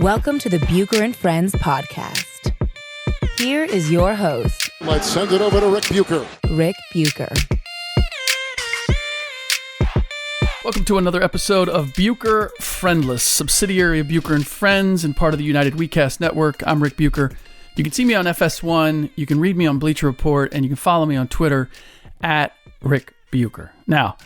Welcome to the Bucher and Friends podcast. Here is your host. Let's send it over to Rick Bucher. Rick Bucher. Welcome to another episode of Bucher Friendless, subsidiary of Bucher and Friends and part of the United WeCast network. I'm Rick Bucher. You can see me on FS1, you can read me on Bleacher Report, and you can follow me on Twitter at Rick Bucher. Now,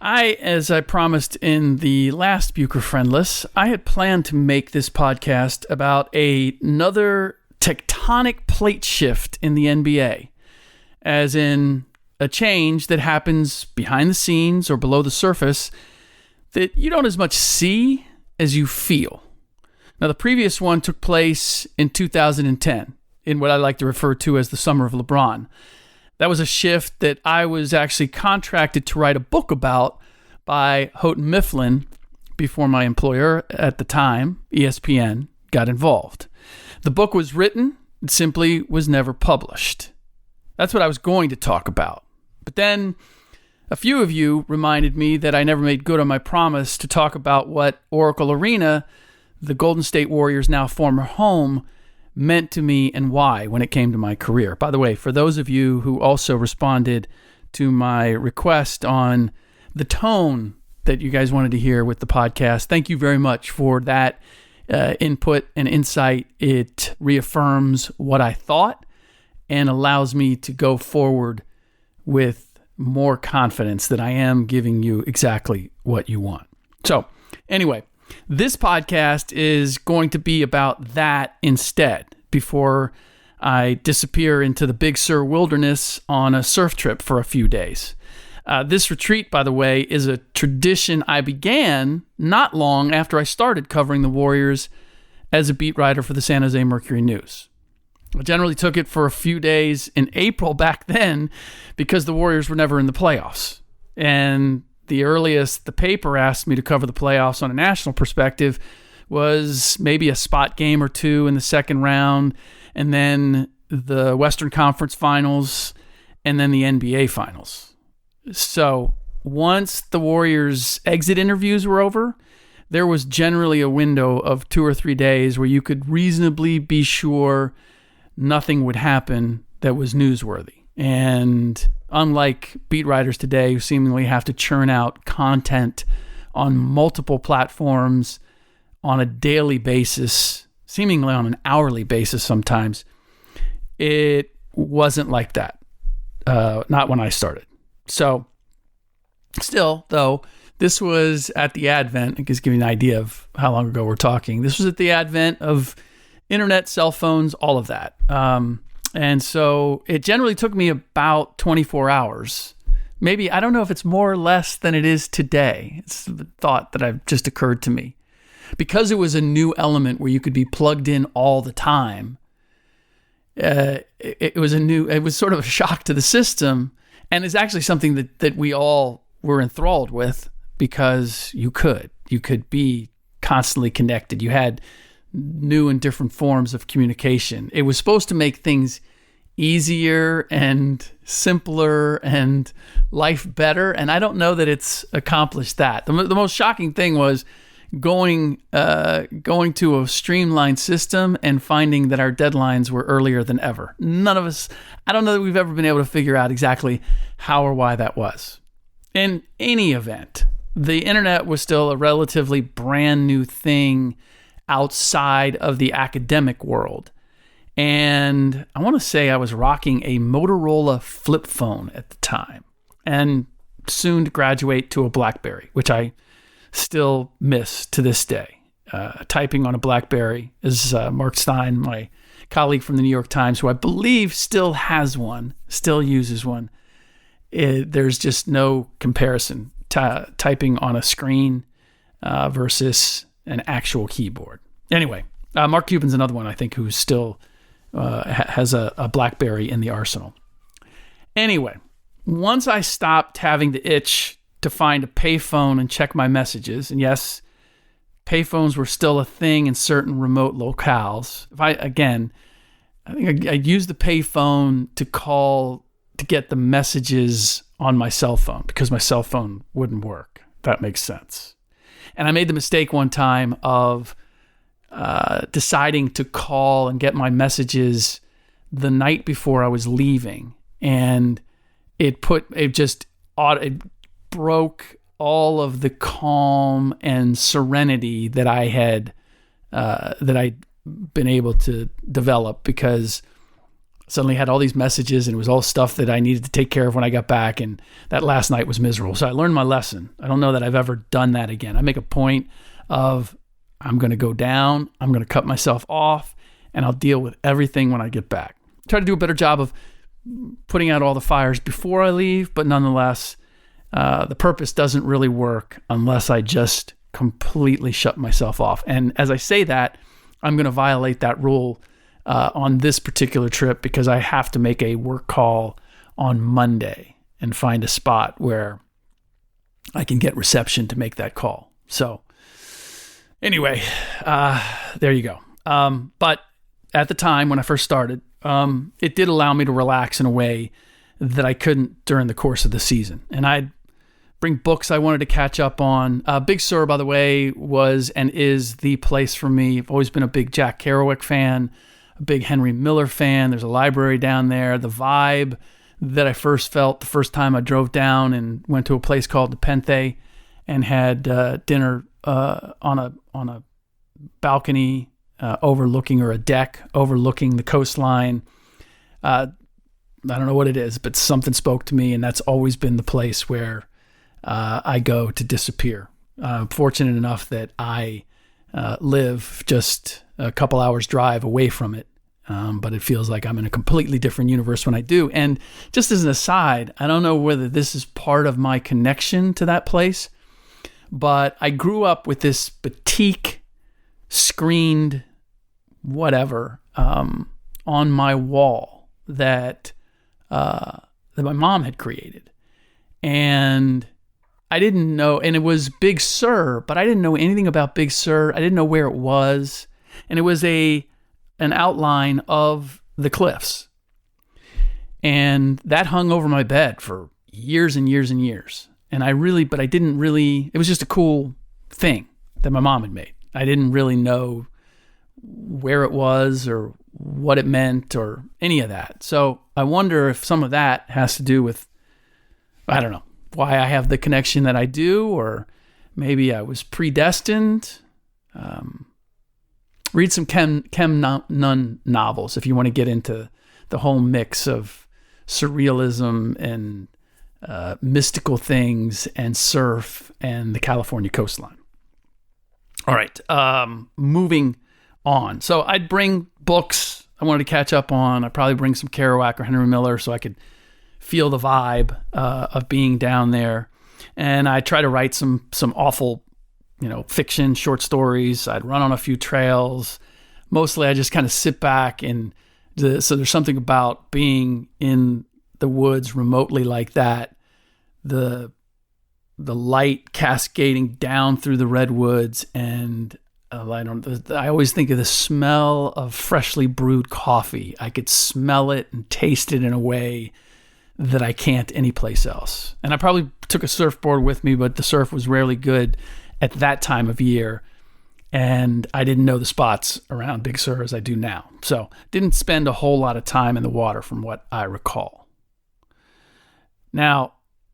as I promised in the last Bucher Friendless, I had planned to make this podcast about another tectonic plate shift in the NBA, as in a change that happens behind the scenes or below the surface that you don't as much see as you feel. Now, the previous one took place in 2010, in what I like to refer to as the summer of LeBron. That was a shift that I was actually contracted to write a book about by Houghton Mifflin before my employer at the time, ESPN, got involved. The book was written, it simply was never published. That's what I was going to talk about. But then a few of you reminded me that I never made good on my promise to talk about what Oracle Arena, the Golden State Warriors' now former home, meant to me and why when it came to my career. By the way, for those of you who also responded to my request on the tone that you guys wanted to hear with the podcast, thank you very much for that input and insight. It reaffirms what I thought and allows me to go forward with more confidence that I am giving you exactly what you want. So anyway, this podcast is going to be about that instead before I disappear into the Big Sur wilderness on a surf trip for a few days. This retreat, by the way, is a tradition I began not long after I started covering the Warriors as a beat writer for the San Jose Mercury News. I generally took it for a few days in April back then because the Warriors were never in the playoffs. And the earliest the paper asked me to cover the playoffs on a national perspective was maybe a spot game or two in the second round, and then the Western Conference Finals, and then the NBA Finals. So once the Warriors' exit interviews were over, there was generally a window of 2 or 3 days where you could reasonably be sure nothing would happen that was newsworthy. And unlike beat writers today who seemingly have to churn out content on multiple platforms on a daily basis, seemingly on an hourly basis sometimes, it wasn't like that. Not when I started. So still, though, this was at the advent, it gives you an idea of how long ago we're talking. This was at the advent of internet, cell phones, all of that. And so it generally took me about 24 hours. Maybe, I don't know if it's more or less than it is today. It's the thought that I've just occurred to me. Because it was a new element where you could be plugged in all the time, it was sort of a shock to the system. And it's actually something that we all were enthralled with because you could be constantly connected. You had new and different forms of communication. It was supposed to make things easier and simpler and life better. And I don't know that it's accomplished that. The most shocking thing was going to a streamlined system and finding that our deadlines were earlier than ever. None of us, I don't know that we've ever been able to figure out exactly how or why that was. In any event, the internet was still a relatively brand new thing outside of the academic world. And I want to say I was rocking a Motorola flip phone at the time and soon to graduate to a BlackBerry, which I still miss to this day. Typing on a BlackBerry is Mark Stein, my colleague from the New York Times, who I believe still has one, still uses one. There's just no comparison typing on a screen versus an actual keyboard. Anyway, Mark Cuban's another one, I think, who still has a BlackBerry in the arsenal. Anyway, once I stopped having the itch to find a payphone and check my messages, and yes, payphones were still a thing in certain remote locales. I think I used the payphone to call to get the messages on my cell phone because my cell phone wouldn't work. That makes sense. And I made the mistake one time of deciding to call and get my messages the night before I was leaving, and it broke all of the calm and serenity that I'd been able to develop, because suddenly I had all these messages and it was all stuff that I needed to take care of when I got back, and that last night was miserable. So I learned my lesson. I don't know that I've ever done that again. I make a point of, I'm going to go down, I'm going to cut myself off, and I'll deal with everything when I get back. Try to do a better job of putting out all the fires before I leave, but nonetheless, the purpose doesn't really work unless I just completely shut myself off. And as I say that, I'm going to violate that rule on this particular trip, because I have to make a work call on Monday and find a spot where I can get reception to make that call. So anyway, there you go. But at the time when I first started, it did allow me to relax in a way that I couldn't during the course of the season. And I'd bring books I wanted to catch up on. Big Sur, by the way, was and is the place for me. I've always been a big Jack Kerouac fan, a big Henry Miller fan. There's a library down there. The vibe that I first felt the first time I drove down and went to a place called the Pente and had dinner on a balcony overlooking, or a deck overlooking the coastline. I don't know what it is, but something spoke to me, and that's always been the place where I go to disappear. Fortunate enough that I live just a couple hours drive away from it, but it feels like I'm in a completely different universe when I do. And just as an aside, I don't know whether this is part of my connection to that place, but I grew up with this batik screened whatever on my wall that my mom had created. And I didn't know, and it was Big Sur, but I didn't know anything about Big Sur. I didn't know where it was. And it was an outline of the cliffs. And that hung over my bed for years and years and years. And I didn't really, it was just a cool thing that my mom had made. I didn't really know where it was or what it meant or any of that. So I wonder if some of that has to do with, I don't know, why I have the connection that I do, or maybe I was predestined. Read some Kem Nunn novels if you want to get into the whole mix of surrealism and mystical things and surf and the California coastline. All right, moving on. So I'd bring books I wanted to catch up on. I'd probably bring some Kerouac or Henry Miller so I could feel the vibe of being down there. And I try to write some awful, fiction, short stories. I'd run on a few trails. Mostly I just kind of sit back so there's something about being in the woods remotely like that. The light cascading down through the redwoods, and I always think of the smell of freshly brewed coffee. I could smell it and taste it in a way that I can't anyplace else. And I probably took a surfboard with me, but the surf was rarely good at that time of year. And I didn't know the spots around Big Sur as I do now. So didn't spend a whole lot of time in the water from what I recall. Now,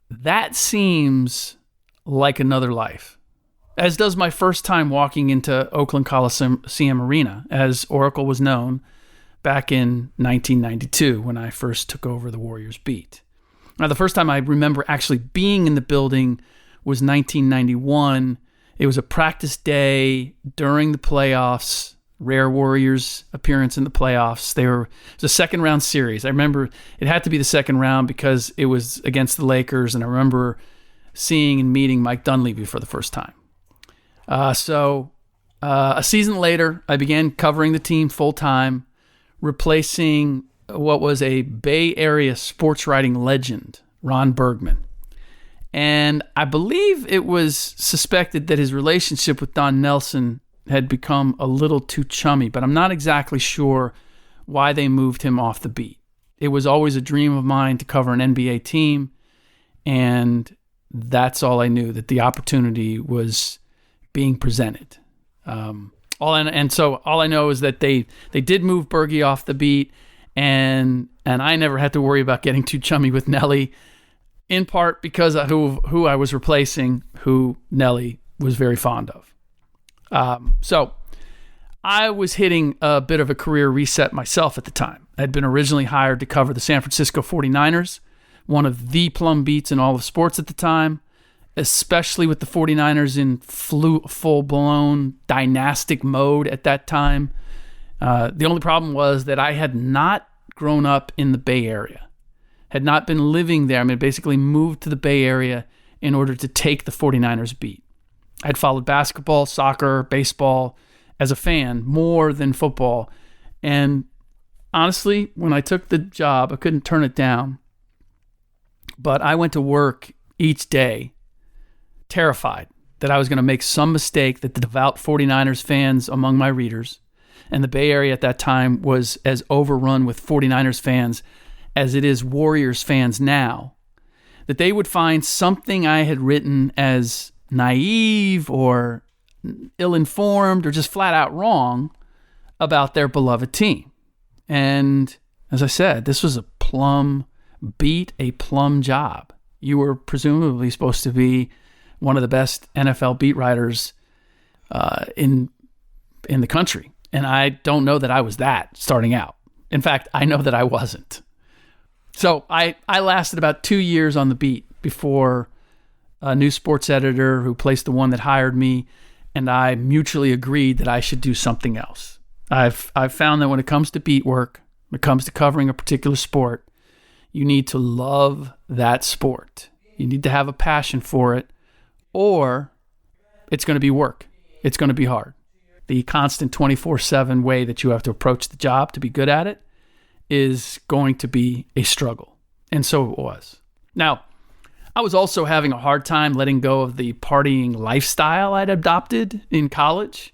that seems like another life, as does my first time walking into Oakland Coliseum Arena, as Oracle was known back in 1992 when I first took over the Warriors beat. Now, the first time I remember actually being in the building was 1991. It was a practice day during the playoffs, rare Warriors appearance in the playoffs. It was a second round series. I remember it had to be the second round because it was against the Lakers, and I remember seeing and meeting Mike Dunleavy for the first time. So a season later, I began covering the team full time, replacing what was a Bay Area sports writing legend, Ron Bergman. And I believe it was suspected that his relationship with Don Nelson had become a little too chummy, but I'm not exactly sure why they moved him off the beat. It was always a dream of mine to cover an NBA team, and that's all I knew, that the opportunity was being presented. So all I know is that they did move Bergie off the beat, and I never had to worry about getting too chummy with Nelly, in part because of who I was replacing, who Nelly was very fond of. So I was hitting a bit of a career reset myself at the time. I'd been originally hired to cover the San Francisco 49ers, one of the plum beats in all of sports at the time, especially with the 49ers in full-blown dynastic mode at that time. The only problem was that I had not grown up in the Bay Area, had not been living there. I mean, basically moved to the Bay Area in order to take the 49ers beat. I'd followed basketball, soccer, baseball as a fan more than football. And honestly, when I took the job, I couldn't turn it down. But I went to work each day terrified that I was going to make some mistake that the devout 49ers fans among my readers, and the Bay Area at that time was as overrun with 49ers fans as it is Warriors fans now, that they would find something I had written as naive or ill-informed or just flat out wrong about their beloved team. And as I said, this was a plum job. You were presumably supposed to be one of the best NFL beat writers in the country. And I don't know that I was that starting out. In fact, I know that I wasn't. So I lasted about 2 years on the beat before a new sports editor who placed the one that hired me and I mutually agreed that I should do something else. I've found that when it comes to beat work, when it comes to covering a particular sport, you need to love that sport. You need to have a passion for it, or it's going to be work. It's going to be hard. The constant 24/7 way that you have to approach the job to be good at it is going to be a struggle. And so it was. Now, I was also having a hard time letting go of the partying lifestyle I'd adopted in college.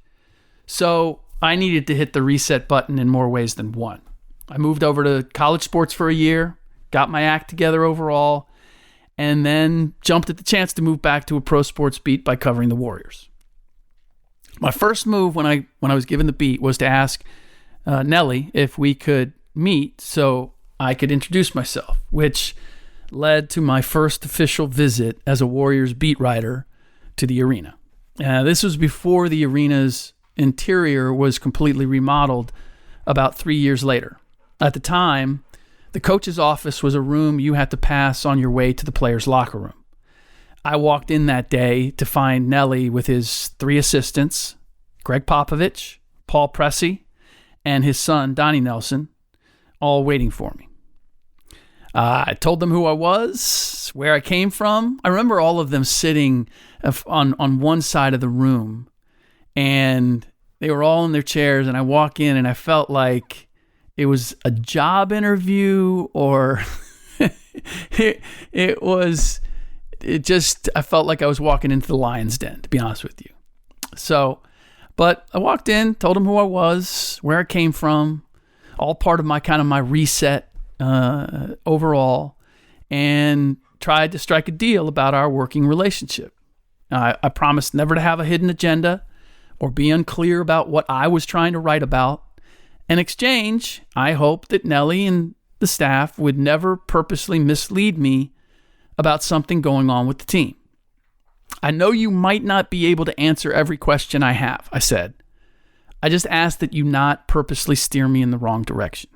So I needed to hit the reset button in more ways than one. I moved over to college sports for a year, got my act together overall, and then jumped at the chance to move back to a pro sports beat by covering the Warriors. My first move when I was given the beat was to ask Nelly if we could meet so I could introduce myself, which led to my first official visit as a Warriors beat writer to the arena. This was before the arena's interior was completely remodeled about 3 years later. At the time, the coach's office was a room you had to pass on your way to the players' locker room. I walked in that day to find Nelly with his 3 assistants, Greg Popovich, Paul Pressey, and his son, Donnie Nelson, all waiting for me. I told them who I was, where I came from. I remember all of them sitting on one side of the room, and they were all in their chairs, and I walk in, and I felt like it was a job interview, or I felt like I was walking into the lion's den, to be honest with you. So, but I walked in, told them who I was, where I came from, all part of my reset overall, and tried to strike a deal about our working relationship. I promised never to have a hidden agenda or be unclear about what I was trying to write about. In exchange, I hoped that Nelly and the staff would never purposely mislead me about something going on with the team. I know you might not be able to answer every question I have, I said. I just ask that you not purposely steer me in the wrong direction.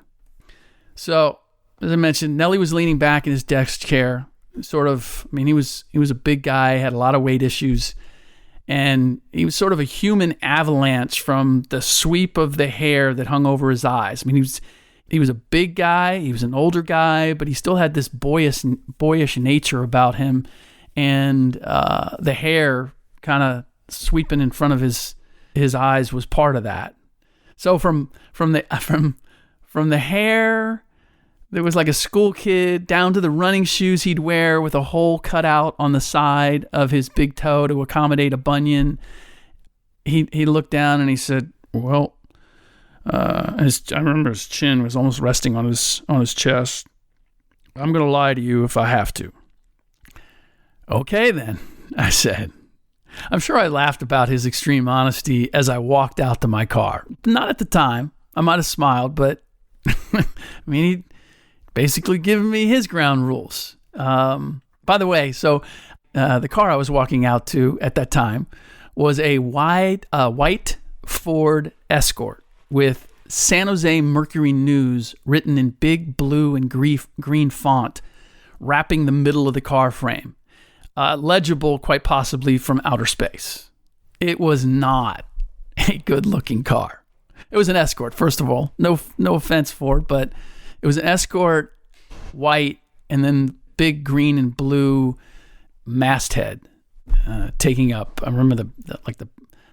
So, as I mentioned, Nelly was leaning back in his desk chair, he was a big guy, had a lot of weight issues, and he was sort of a human avalanche from the sweep of the hair that hung over his eyes. I mean, he was a big guy, he was an older guy, but he still had this boyish nature about him, and the hair kind of sweeping in front of his eyes was part of that. So from the hair, there was like a school kid, down to the running shoes he'd wear with a hole cut out on the side of his big toe to accommodate a bunion. He looked down and he said, "Well," I remember his chin was almost resting on his chest. "I'm going to lie to you if I have to." "Okay then," I said. I'm sure I laughed about his extreme honesty as I walked out to my car. Not at the time. I might have smiled, but I mean, he basically given me his ground rules. By the way, so the car I was walking out to at that time was a white Ford Escort with San Jose Mercury News written in big blue and green font, wrapping the middle of the car frame. Legible, quite possibly from outer space. It was not a good-looking car. It was an Escort, first of all. No offense, Ford, but it was an Escort, white, and then big green and blue masthead taking up. I remember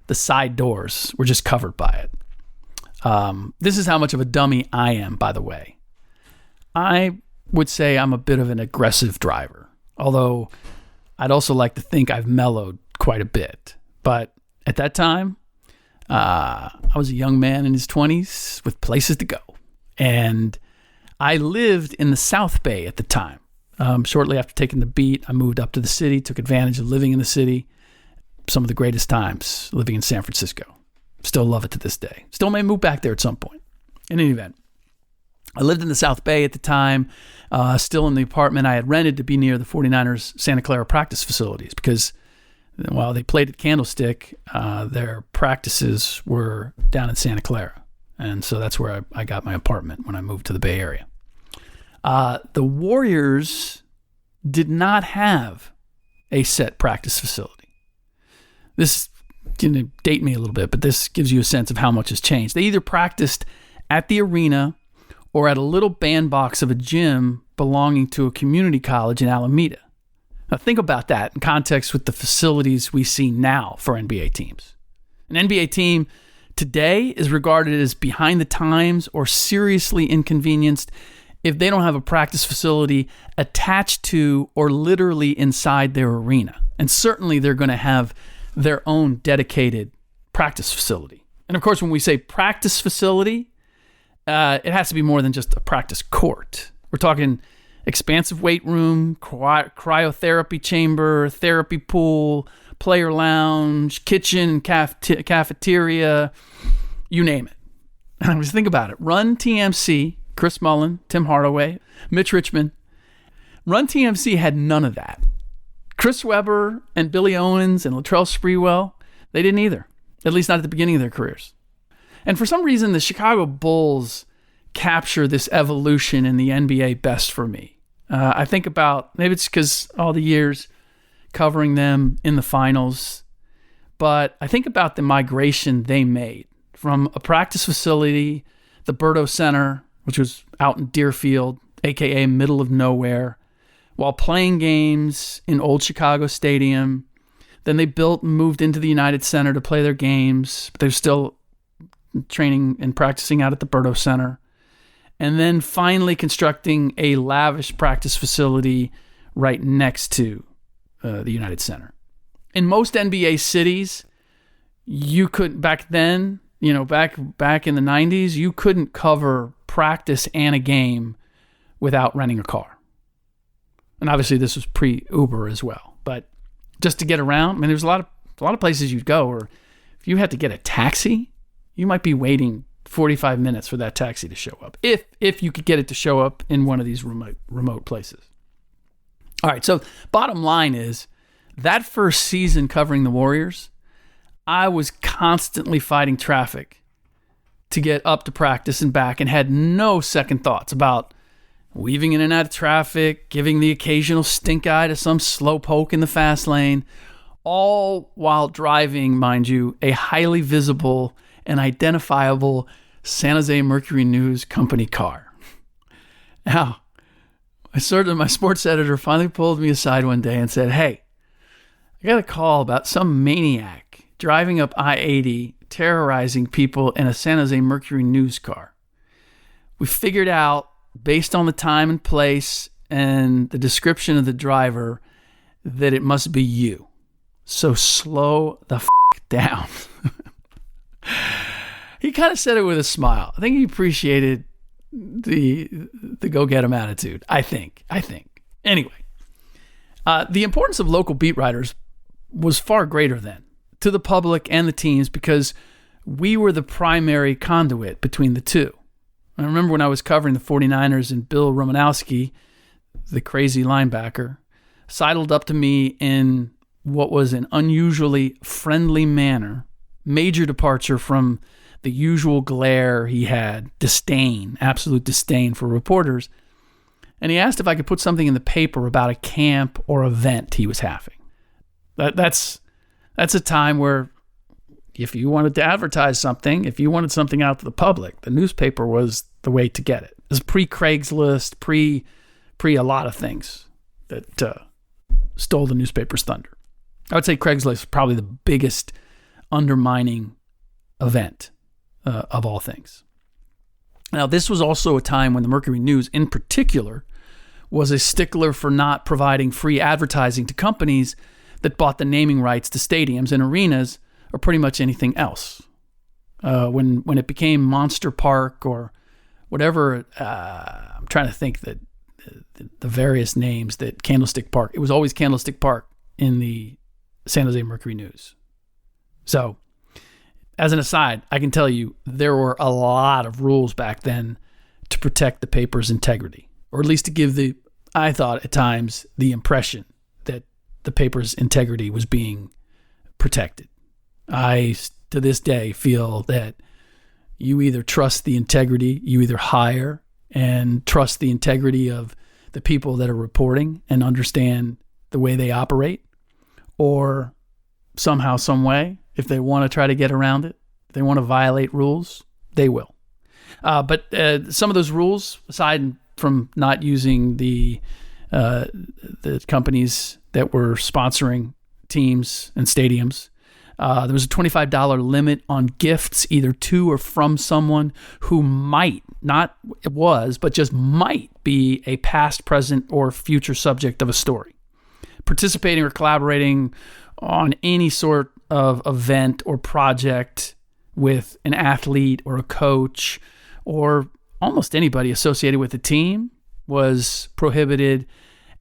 the side doors were just covered by it. This is how much of a dummy I am, by the way. I would say I'm a bit of an aggressive driver, although I'd also like to think I've mellowed quite a bit. But at that time, I was a young man in his 20s with places to go. And I lived in the South Bay at the time. Shortly after taking the beat, I moved up to the city, took advantage of living in the city. Some of the greatest times living in San Francisco. Still love it to this day. Still may move back there at some point. In any event, I lived in the South Bay at the time, still in the apartment I had rented to be near the 49ers Santa Clara practice facilities because while they played at Candlestick, their practices were down in Santa Clara. And so that's where I got my apartment when I moved to the Bay Area. The Warriors did not have a set practice facility. This can date me a little bit, but this gives you a sense of how much has changed. They either practiced at the arena or at a little bandbox of a gym belonging to a community college in Alameda. Now think about that in context with the facilities we see now for NBA teams. An NBA team today is regarded as behind the times or seriously inconvenienced if they don't have a practice facility attached to or literally inside their arena. And certainly they're going to have their own dedicated practice facility. And of course, when we say practice facility, it has to be more than just a practice court. We're talking expansive weight room, cryotherapy chamber, therapy pool, player lounge, kitchen, cafeteria, you name it. And I was thinking about it. Run TMC, Chris Mullin, Tim Hardaway, Mitch Richmond. Run TMC had none of that. Chris Webber and Billy Owens and Latrell Sprewell, they didn't either, at least not at the beginning of their careers. And for some reason, the Chicago Bulls capture this evolution in the NBA best for me. I think about, maybe it's because all the years covering them in the finals, but I think about the migration they made from a practice facility, the Berto Center, which was out in Deerfield, aka middle of nowhere, while playing games in Old Chicago Stadium. Then they built and moved into the United Center to play their games, but they're still training and practicing out at the Berto Center. And then finally constructing a lavish practice facility right next to the United Center. In most NBA cities, you could, back then, back in the 90s, you couldn't cover practice and a game without renting a car. And obviously this was pre-Uber as well. But just to get around, I mean, there's a lot of places you'd go where if you had to get a taxi, you might be waiting 45 minutes for that taxi to show up. If you could get it to show up in one of these remote places. All right, so bottom line is that first season covering the Warriors, I was constantly fighting traffic to get up to practice and back and had no second thoughts about weaving in and out of traffic, giving the occasional stink eye to some slowpoke in the fast lane, all while driving, mind you, a highly visible and identifiable San Jose Mercury News company car. Now, my sports editor finally pulled me aside one day and said, "Hey, I got a call about some maniac driving up I-80, terrorizing people in a San Jose Mercury News car. We figured out, based on the time and place and the description of the driver, that it must be you. So slow the down." He kind of said it with a smile. I think he appreciated the go-get-'em attitude. I think. Anyway, the importance of local beat writers was far greater then to the public and the teams because we were the primary conduit between the two. I remember when I was covering the 49ers and Bill Romanowski, the crazy linebacker, sidled up to me in what was an unusually friendly manner, major departure from the usual glare he had, disdain, absolute disdain for reporters. And he asked if I could put something in the paper about a camp or event he was having. That's a time where if you wanted to advertise something, if you wanted something out to the public, the newspaper was the way to get it. It was pre-Craigslist, pre a lot of things that stole the newspaper's thunder. I would say Craigslist was probably the biggest undermining event of all things. Now, this was also a time when the Mercury News, in particular, was a stickler for not providing free advertising to companies that bought the naming rights to stadiums and arenas or pretty much anything else. When it became Monster Park or whatever, I'm trying to think that the various names that Candlestick Park, it was always Candlestick Park in the San Jose Mercury News. So, as an aside, I can tell you there were a lot of rules back then to protect the paper's integrity, or at least to give I thought at times, the impression that the paper's integrity was being protected. I, to this day, feel that you either trust the integrity, you either hire and trust the integrity of the people that are reporting and understand the way they operate, or somehow, some way, if they want to try to get around it, if they want to violate rules, they will. But some of those rules, aside from not using the companies that were sponsoring teams and stadiums, there was a $25 limit on gifts either to or from someone who might, not was, but just might be a past, present, or future subject of a story. Participating or collaborating on any sort of event or project with an athlete or a coach or almost anybody associated with the team was prohibited.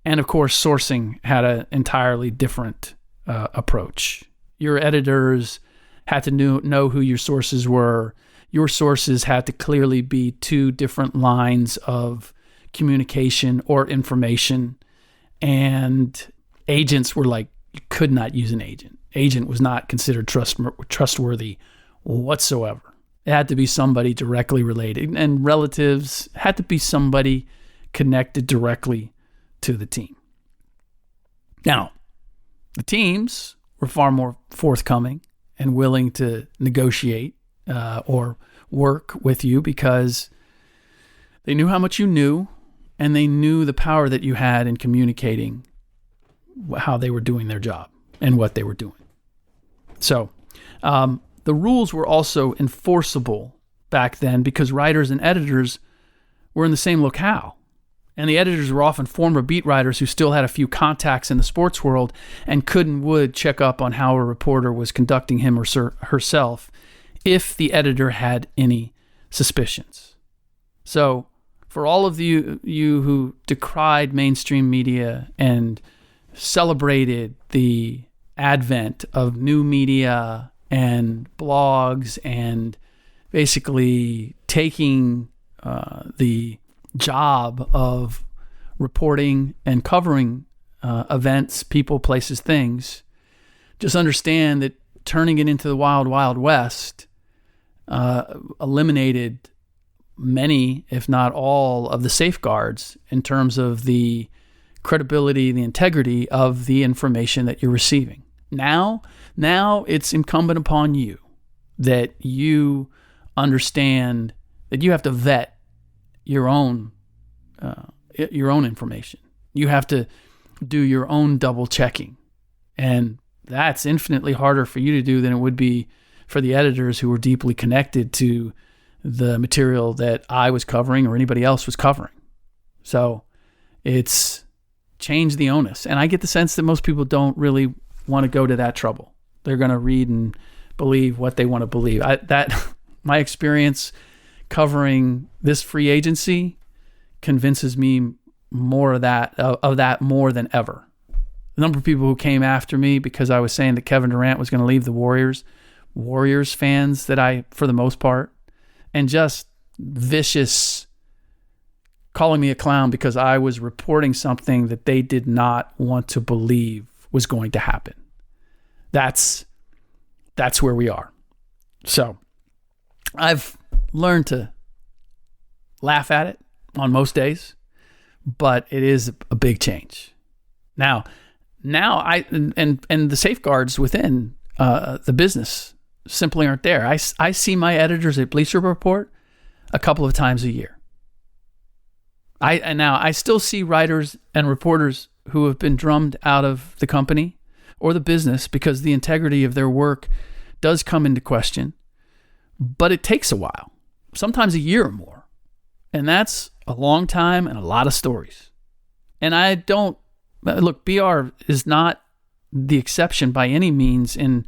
And of course, sourcing had an entirely different approach. Your editors had to know who your sources were. Your sources had to clearly be two different lines of communication or information. And agents were like, you could not use an agent. Agent was not considered trustworthy whatsoever. It had to be somebody directly related, and relatives had to be somebody connected directly to the team. Now, the teams were far more forthcoming and willing to negotiate or work with you because they knew how much you knew, and they knew the power that you had in communicating how they were doing their job and what they were doing. So the rules were also enforceable back then because writers and editors were in the same locale. And the editors were often former beat writers who still had a few contacts in the sports world and could and would check up on how a reporter was conducting him or herself if the editor had any suspicions. So for all of you who decried mainstream media and celebrated the advent of new media and blogs and basically taking the job of reporting and covering events, people, places, things, just understand that turning it into the wild, wild west eliminated many, if not all, of the safeguards in terms of the credibility, the integrity of the information that you're receiving. Now it's incumbent upon you that you understand that you have to vet your own information. You have to do your own double checking, and that's infinitely harder for you to do than it would be for the editors who were deeply connected to the material that I was covering or anybody else was covering. So it's changed the onus, and I get the sense that most people don't really want to go to that trouble. They're going to read and believe what they want to believe. My experience covering this free agency convinces me more of that more than ever. The number of people who came after me because I was saying that Kevin Durant was going to leave the Warriors fans that I, for the most part, and just vicious calling me a clown because I was reporting something that they did not want to believe was going to happen. That's where we are. So I've learned to laugh at it on most days, but it is a big change. Now I and the safeguards within the business simply aren't there. I see my editors at Bleacher Report a couple of times a year. I still see writers and reporters who have been drummed out of the company or the business because the integrity of their work does come into question, but it takes a while, sometimes a year or more. And that's a long time and a lot of stories. And I don't, look, BR is not the exception by any means in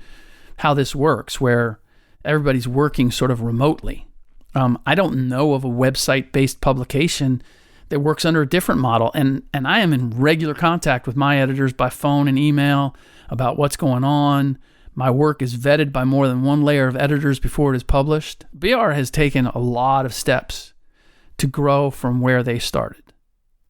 how this works, where everybody's working sort of remotely. I don't know of a website-based publication that works under a different model. And I am in regular contact with my editors by phone and email about what's going on. My work is vetted by more than one layer of editors before it is published. BR has taken a lot of steps to grow from where they started.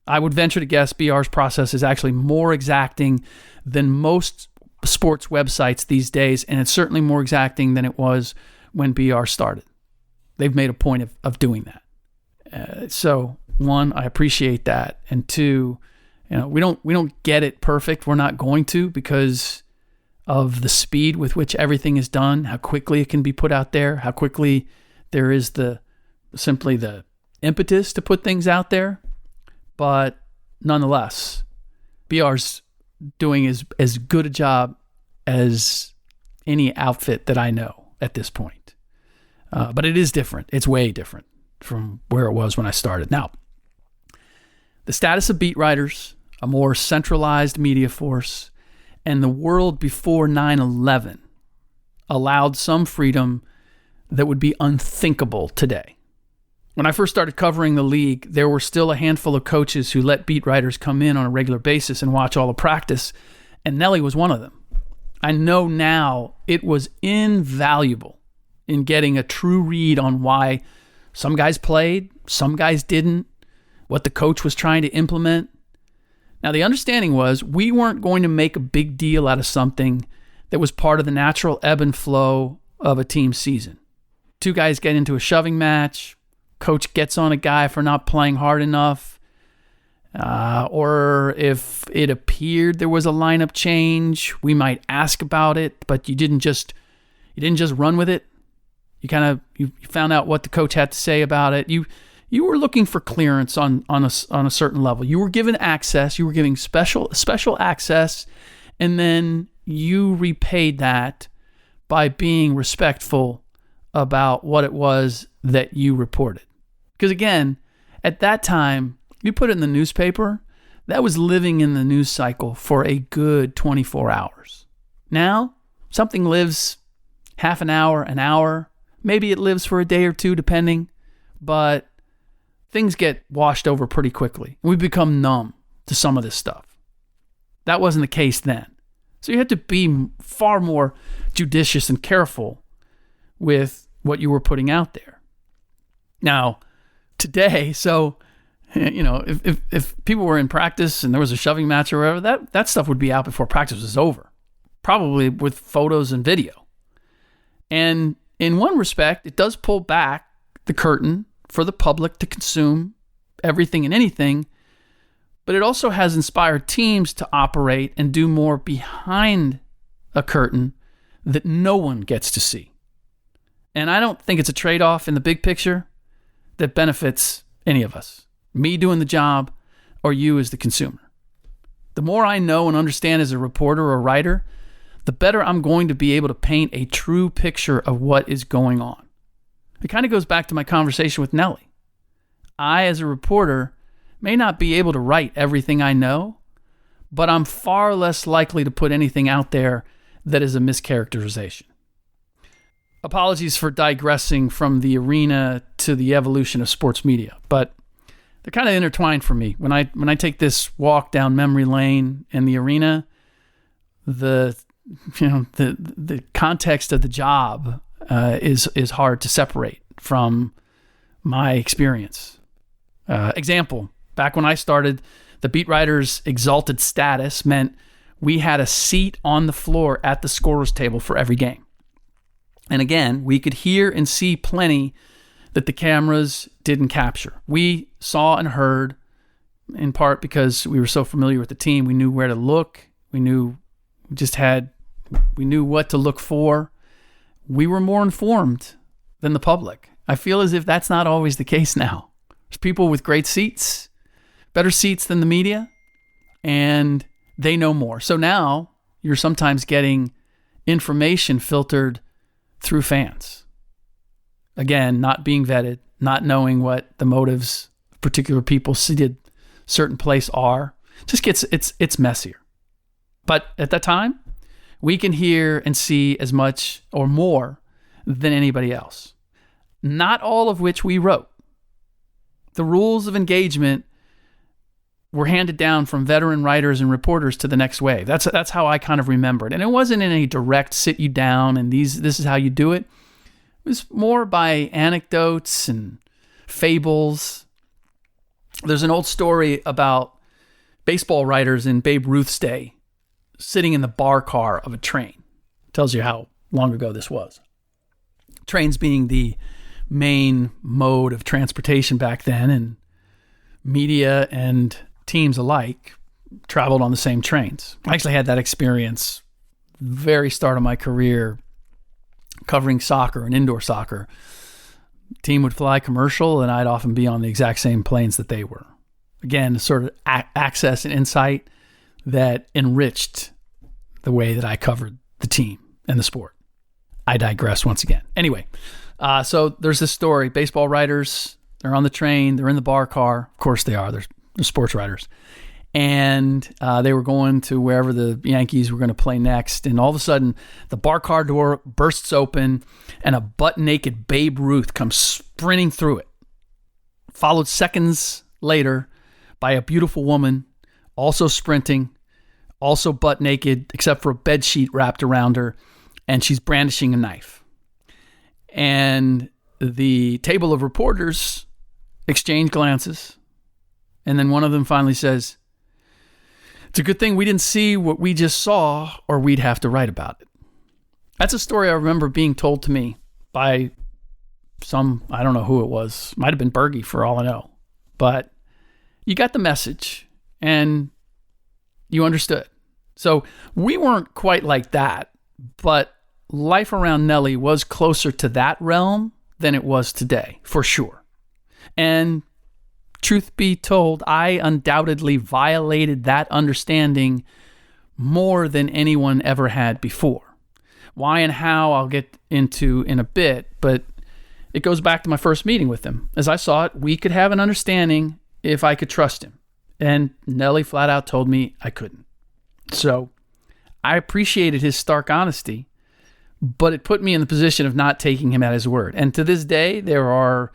I would venture to guess BR's process is actually more exacting than most sports websites these days, and it's certainly more exacting than it was when BR started. They've made a point of doing that. So one, I appreciate that, and two, we don't get it perfect. We're not going to, because of the speed with which everything is done, how quickly it can be put out there, how quickly there is simply the impetus to put things out there. But nonetheless, BR's doing as good a job as any outfit that I know at this point. But it is different. It's way different from where it was when I started. Now, the status of beat writers, a more centralized media force, and the world before 9/11 allowed some freedom that would be unthinkable today. When I first started covering the league, there were still a handful of coaches who let beat writers come in on a regular basis and watch all the practice, and Nelly was one of them. I know now it was invaluable in getting a true read on why some guys played, some guys didn't, what the coach was trying to implement. Now, the understanding was we weren't going to make a big deal out of something that was part of the natural ebb and flow of a team season. Two guys get into a shoving match, coach gets on a guy for not playing hard enough, or if it appeared there was a lineup change, we might ask about it, but you didn't just run with it. You found out what the coach had to say about it. You were looking for clearance on a certain level. You were given access. You were giving special access, and then you repaid that by being respectful about what it was that you reported. Because again, at that time, you put it in the newspaper, that was living in the news cycle for a good 24 hours. Now, something lives half an hour, maybe it lives for a day or two, depending, but things get washed over pretty quickly. We become numb to some of this stuff. That wasn't the case then. So you had to be far more judicious and careful with what you were putting out there. Now, today, so, if people were in practice and there was a shoving match or whatever, that stuff would be out before practice was over, probably with photos and video. And in one respect, it does pull back the curtain for the public to consume everything and anything, but it also has inspired teams to operate and do more behind a curtain that no one gets to see. And I don't think it's a trade-off in the big picture that benefits any of us, me doing the job or you as the consumer. The more I know and understand as a reporter or writer, the better I'm going to be able to paint a true picture of what is going on. It kind of goes back to my conversation with Nelly. I, as a reporter, may not be able to write everything I know, but I'm far less likely to put anything out there that is a mischaracterization. Apologies for digressing from the arena to the evolution of sports media, but they're kind of intertwined for me. When I take this walk down memory lane in the arena, the context of the job is hard to separate from my experience. Example, back when I started, the beat writer's exalted status meant we had a seat on the floor at the scorer's table for every game. And again, we could hear and see plenty that the cameras didn't capture. We saw and heard, in part because we were so familiar with the team. We knew where to look. We knew what to look for. We were more informed than the public. I feel as if that's not always the case now. There's people with great seats, better seats than the media, and they know more. So now you're sometimes getting information filtered through fans. Again, not being vetted, not knowing what the motives of particular people seated certain place are. It's messier. But at that time, we can hear and see as much or more than anybody else. Not all of which we wrote. The rules of engagement were handed down from veteran writers and reporters to the next wave. That's how I kind of remember it. And it wasn't in any direct sit you down and this is how you do it. It was more by anecdotes and fables. There's an old story about baseball writers in Babe Ruth's day sitting in the bar car of a train. Tells you how long ago this was. Trains being the main mode of transportation back then, and media and teams alike traveled on the same trains. I actually had that experience very start of my career covering soccer and indoor soccer. Team would fly commercial and I'd often be on the exact same planes that they were. Again, sort of access and insight that enriched the way that I covered the team and the sport. I digress once again. Anyway, so there's this story. Baseball writers, they're on the train, they're in the bar car. Of course they are. They're sports writers. And they were going to wherever the Yankees were going to play next. And all of a sudden, the bar car door bursts open and a butt-naked Babe Ruth comes sprinting through it. Followed seconds later by a beautiful woman, also sprinting, also butt-naked, except for a bedsheet wrapped around her. And she's brandishing a knife. And the table of reporters exchange glances. And then one of them finally says, "It's a good thing we didn't see what we just saw, or we'd have to write about it." That's a story I remember being told to me by some, I don't know who it was. Might have been Bergie for all I know. But you got the message and you understood. So we weren't quite like that, but life around Nelly was closer to that realm than it was today, for sure. And truth be told, I undoubtedly violated that understanding more than anyone ever had before. Why and how I'll get into in a bit, but it goes back to my first meeting with him. As I saw it, we could have an understanding if I could trust him. And Nelly flat out told me I couldn't. So I appreciated his stark honesty, but it put me in the position of not taking him at his word. And to this day, there are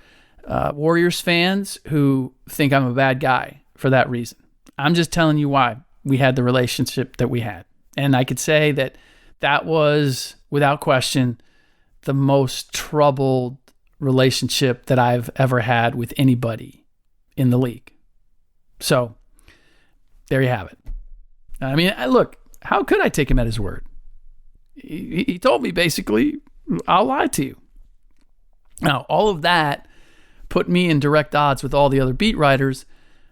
Warriors fans who think I'm a bad guy for that reason. I'm just telling you why we had the relationship that we had. And I could say that that was, without question, the most troubled relationship that I've ever had with anybody in the league. So there you have it. I mean, look, how could I take him at his word? He told me basically, I'll lie to you. Now, all of that put me in direct odds with all the other beat writers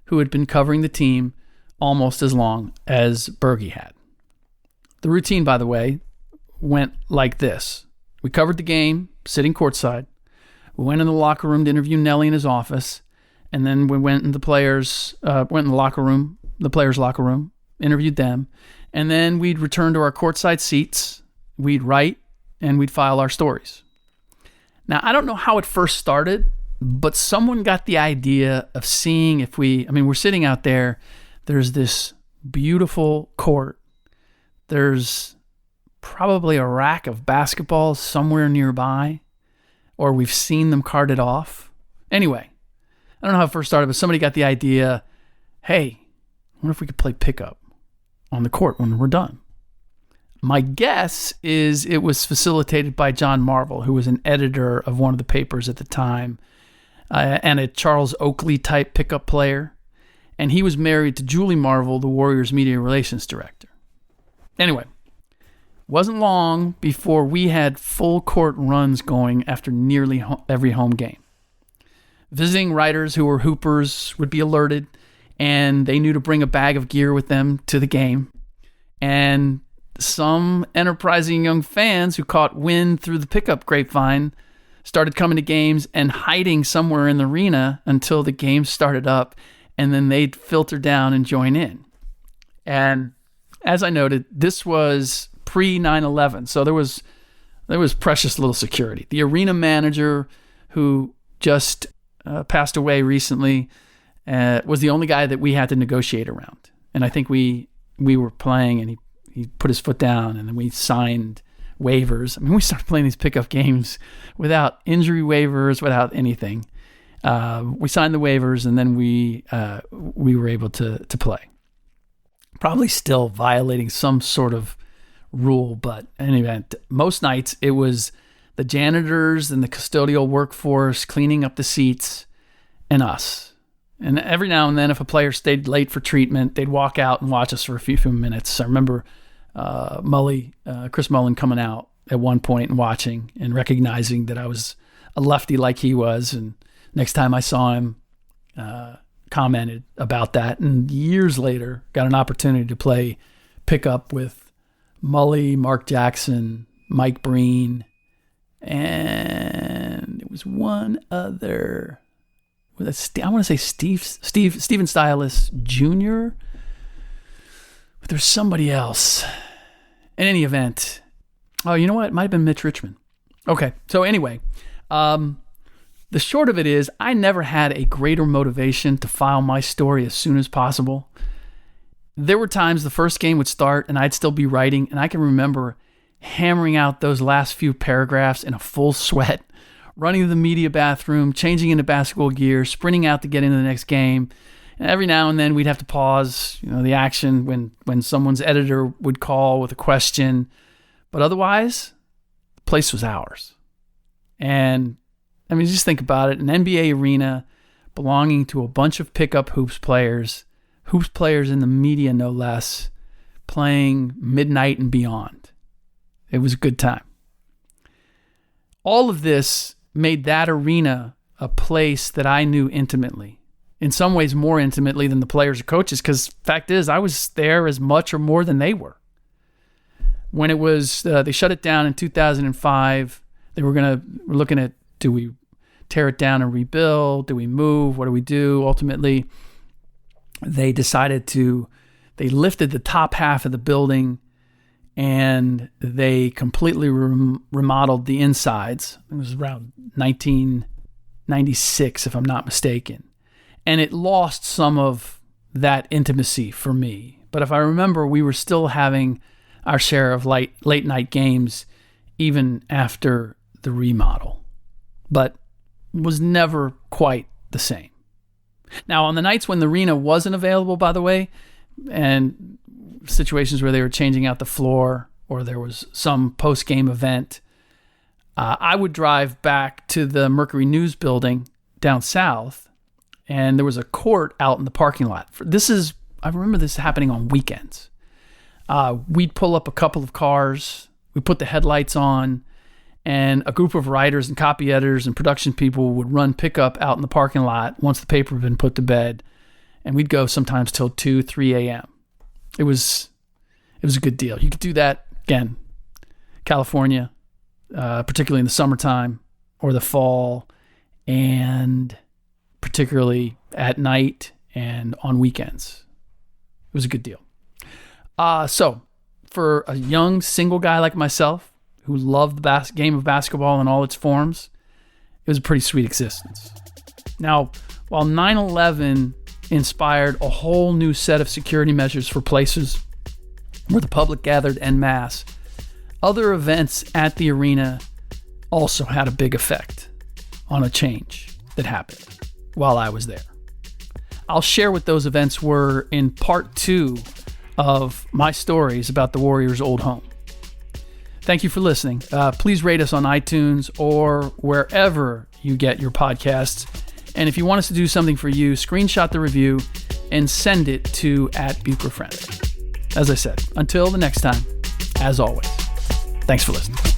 who had been covering the team almost as long as Bergie had. The routine, by the way, went like this. We covered the game, sitting courtside. We went in the locker room to interview Nelly in his office, and then we went in the players' locker room, interviewed them, and then we'd return to our courtside seats. We'd write, and we'd file our stories. Now, I don't know how it first started, but someone got the idea of seeing if we're sitting out there. There's this beautiful court. There's probably a rack of basketballs somewhere nearby, or we've seen them carted off. Anyway, I don't know how it first started, but somebody got the idea, hey, I wonder if we could play pickup on the court when we're done. My guess is it was facilitated by John Marvel, who was an editor of one of the papers at the time, and a Charles Oakley type pickup player. And he was married to Julie Marvel, the Warriors media relations director. Anyway, wasn't long before we had full court runs going after nearly every home game. Visiting writers who were hoopers would be alerted, and they knew to bring a bag of gear with them to the game. And some enterprising young fans who caught wind through the pickup grapevine started coming to games and hiding somewhere in the arena until the game started up, and then they'd filter down and join in. And as I noted, this was pre-9/11, so there was precious little security. The arena manager, who just passed away recently, was the only guy that we had to negotiate around. And I think we were playing, and he put his foot down, and then we signed waivers. I mean, we started playing these pickup games without injury waivers, without anything. We signed the waivers, and then we were able to play. Probably still violating some sort of rule, but in any event, most nights it was the janitors and the custodial workforce cleaning up the seats and us. And every now and then, if a player stayed late for treatment, they'd walk out and watch us for a few minutes. I remember Chris Mullin coming out at one point and watching and recognizing that I was a lefty like he was. And next time I saw him, commented about that. And years later, got an opportunity to play pickup with Mully, Mark Jackson, Mike Breen, and it was one other. I want to say Steven Stylus Jr., but there's somebody else. In any event, oh, you know what? It might have been Mitch Richmond. Okay, so anyway, the short of it is I never had a greater motivation to file my story as soon as possible. There were times the first game would start and I'd still be writing, and I can remember hammering out those last few paragraphs in a full sweat, running to the media bathroom, changing into basketball gear, sprinting out to get into the next game. And every now and then we'd have to pause, the action when someone's editor would call with a question. But otherwise, the place was ours. And I mean, just think about it. An NBA arena belonging to a bunch of pickup hoops players in the media no less, playing midnight and beyond. It was a good time. All of this made that arena a place that I knew intimately. In some ways more intimately than the players or coaches, because fact is, I was there as much or more than they were. When it was, they shut it down in 2005, we're looking at, do we tear it down and rebuild? Do we move? What do we do? Ultimately, they lifted the top half of the building and they completely remodeled the insides. It was around 1996, if I'm not mistaken. And it lost some of that intimacy for me. But if I remember, we were still having our share of late night games even after the remodel. But was never quite the same. Now, on the nights when the arena wasn't available, by the way, and situations where they were changing out the floor or there was some post-game event, I would drive back to the Mercury News building down south, and there was a court out in the parking lot. I remember this happening on weekends. We'd pull up a couple of cars, we'd put the headlights on, and a group of writers and copy editors and production people would run pickup out in the parking lot once the paper had been put to bed, and we'd go sometimes till 2, 3 a.m. It was a good deal. You could do that, again, California, particularly in the summertime or the fall, and particularly at night and on weekends. It was a good deal. So for a young single guy like myself who loved the game of basketball in all its forms, it was a pretty sweet existence. Now, while 9/11 inspired a whole new set of security measures for places where the public gathered en masse, other events at the arena also had a big effect on a change that happened while I was there. I'll share what those events were in part 2 of my stories about the Warriors' old home. Thank you for listening. Please rate us on iTunes or wherever you get your podcasts. And if you want us to do something for you, screenshot the review and send it to @BucherFriend. As I said, until the next time, as always, thanks for listening.